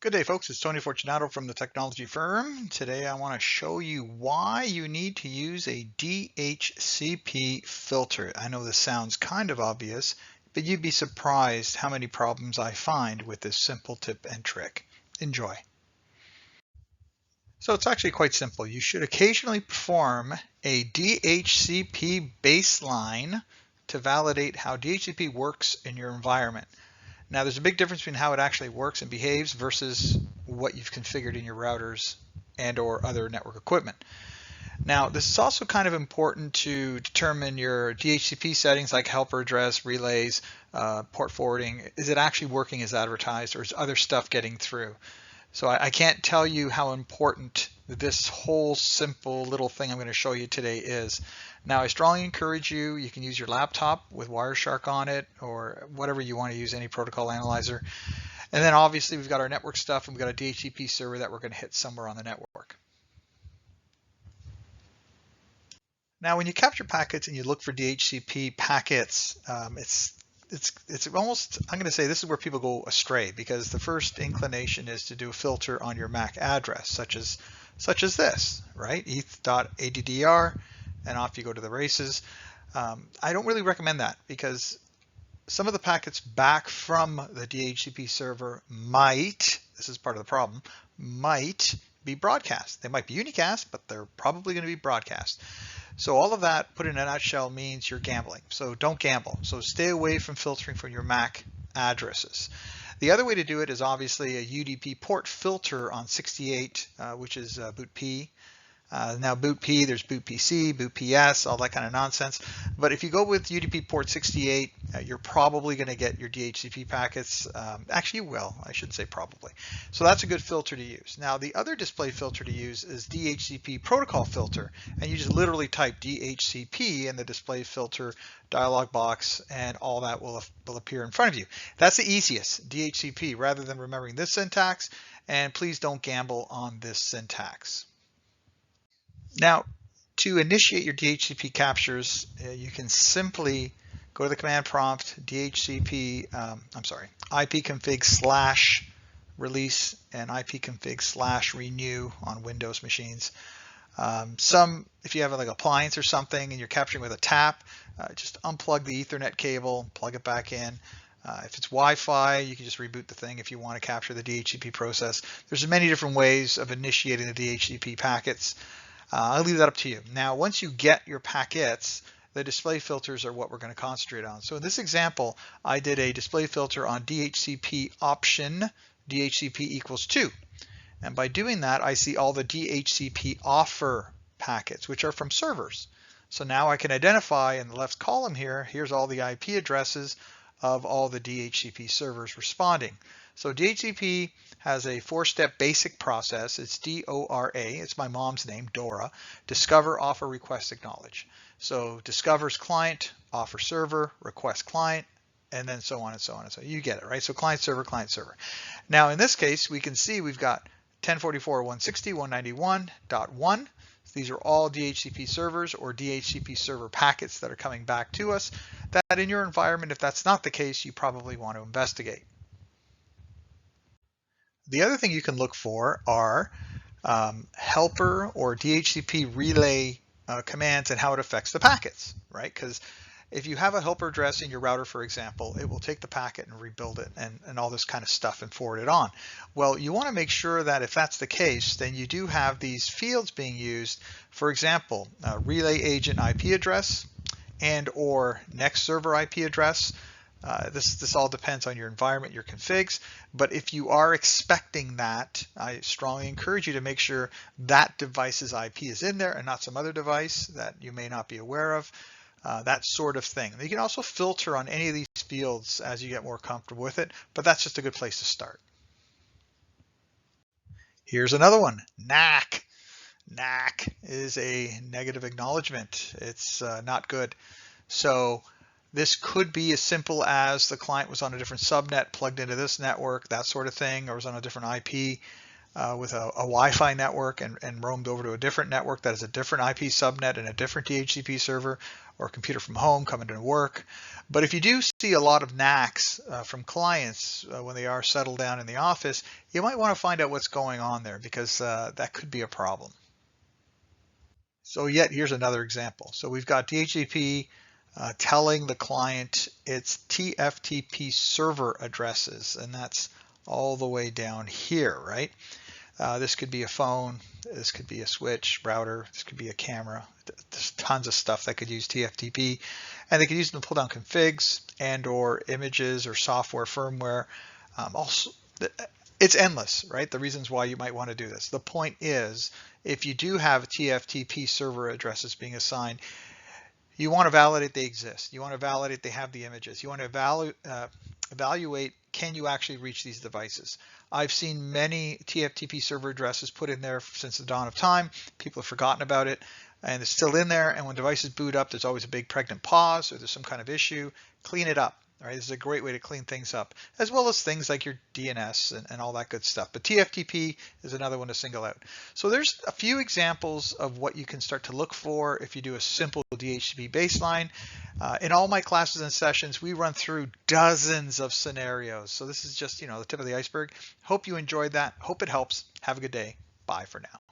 Good day, folks. It's Tony Fortunato from the technology firm. Today I want to show you why you need to use a DHCP filter. I know this sounds kind of obvious, but you'd be surprised how many problems I find with this simple tip and trick. Enjoy. So it's actually quite simple. You should occasionally perform a DHCP baseline to validate how DHCP works in your environment. Now there's a big difference between how it actually works and behaves versus what you've configured in your routers and or other network equipment. Now this is also kind of important to determine your DHCP settings like helper address, relays, port forwarding. Is it actually working as advertised, or is other stuff getting through? So I can't tell you how important this whole simple little thing I'm going to show you today is. Now I strongly encourage you, you can use your laptop with Wireshark on it or whatever you want to use, any protocol analyzer. And then obviously we've got our network stuff and we've got a DHCP server that we're going to hit somewhere on the network. Now when you capture packets and you look for DHCP packets, it's almost, I'm going to say this is where people go astray, because the first inclination is to do a filter on your MAC address, such as this, right? eth.addr, and off you go to the races. I don't really recommend that, because some of the packets back from the DHCP server might, this is part of the problem, might be broadcast. They might be unicast, but they're probably going to be broadcast. So all of that put in a nutshell means you're gambling. So don't gamble. So stay away from filtering from your MAC addresses. The other way to do it is obviously a UDP port filter on 68, which is boot P. Now boot P, there's boot PC, boot PS, all that kind of nonsense. But if you go with UDP port 68, you're probably going to get your DHCP packets. Actually, you will. I shouldn't say probably. So that's a good filter to use. Now the other display filter to use is DHCP protocol filter, and you just literally type DHCP in the display filter dialog box, and all that will appear in front of you. That's the easiest, DHCP, rather than remembering this syntax. And please don't gamble on this syntax. Now, to initiate your DHCP captures, you can simply go to the command prompt, ipconfig /release and ipconfig /renew on Windows machines. If you have like appliance or something and you're capturing with a tap, just unplug the Ethernet cable, plug it back in. If it's Wi-Fi, you can just reboot the thing if you want to capture the DHCP process. There's many different ways of initiating the DHCP packets. I'll leave that up to you. Now, once you get your packets, the display filters are what we're going to concentrate on. So in this example, I did a display filter on DHCP option, DHCP equals 2. And by doing that, I see all the DHCP offer packets, which are from servers. So now I can identify in the left column here, here's all the IP addresses of all the DHCP servers responding. So DHCP has a 4-step basic process. It's DORA, it's my mom's name, Dora, discover, offer, request, acknowledge. So discovers client, offer server, request client, and then so on and so on and so on. You get it, right? So client server, client server. Now in this case, we can see we've got 1044.160.191.1. These are all DHCP servers or DHCP server packets that are coming back to us. That in your environment, if that's not the case, you probably want to investigate. The other thing you can look for are helper or DHCP relay commands and how it affects the packets, right? Because if you have a helper address in your router, for example, it will take the packet and rebuild it and all this kind of stuff and forward it on. Well, you want to make sure that if that's the case, then you do have these fields being used. For example, relay agent IP address and or next server IP address. This all depends on your environment, your configs, but if you are expecting that, I strongly encourage you to make sure that device's IP is in there and not some other device that you may not be aware of, that sort of thing. You can also filter on any of these fields as you get more comfortable with it, but that's just a good place to start. Here's another one, NAC. NAC is a negative acknowledgement. It's not good. So this could be as simple as the client was on a different subnet plugged into this network, that sort of thing, or was on a different IP. with a Wi-Fi network and roamed over to a different network that has a different IP subnet and a different DHCP server, or a computer from home coming to work. But if you do see a lot of NACs from clients when they are settled down in the office, you might want to find out what's going on there, because that could be a problem. So yet here's another example. So we've got DHCP telling the client its TFTP server addresses, and that's all the way down here, right? This could be a phone, this could be a switch, router, this could be a camera. There's tons of stuff that could use TFTP, and they could use them to pull down configs and or images or software firmware. Also, it's endless, right? The reasons why you might want to do this. The point is, if you do have TFTP server addresses being assigned, you want to validate they exist. You want to validate they have the images. You want to evaluate, can you actually reach these devices? I've seen many TFTP server addresses put in there since the dawn of time. People have forgotten about it, and it's still in there. And when devices boot up, there's always a big pregnant pause, or there's some kind of issue. Clean it up. All right, this is a great way to clean things up, as well as things like your DNS and all that good stuff. But TFTP is another one to single out. So there's a few examples of what you can start to look for if you do a simple DHCP baseline. In all my classes and sessions, we run through dozens of scenarios. So this is just, the tip of the iceberg. Hope you enjoyed that. Hope it helps. Have a good day. Bye for now.